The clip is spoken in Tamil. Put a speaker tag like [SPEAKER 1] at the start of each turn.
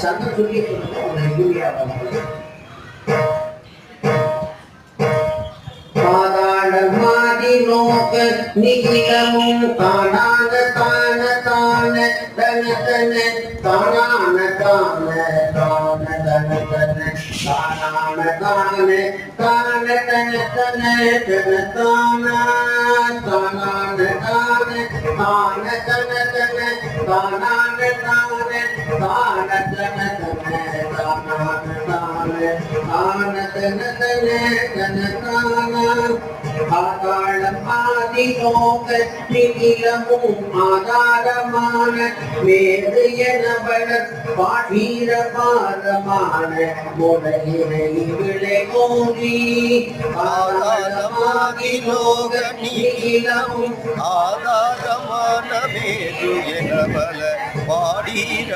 [SPEAKER 1] சங்கம் சொல்லி உன்னை யூரியா பாதாள மாதி நோக்க நிகிலமும் தானான தான தான தன தன தானான தான தான தன தன தானான தான தான தன தன தன தானா தானான தான தான தன தன தானான தான தான தன தன தானான தான தான தன தன தன தானா ஆதாளம் ஆதிலோக நிகிலமும் ஆதாரமான வேறு எனவள பாடீர பாரமான முறையினை விளை ஓடி
[SPEAKER 2] ஆதாரமாதிலோக நிகிலமும் ஆதாரமான வேறு எனவள பாடீர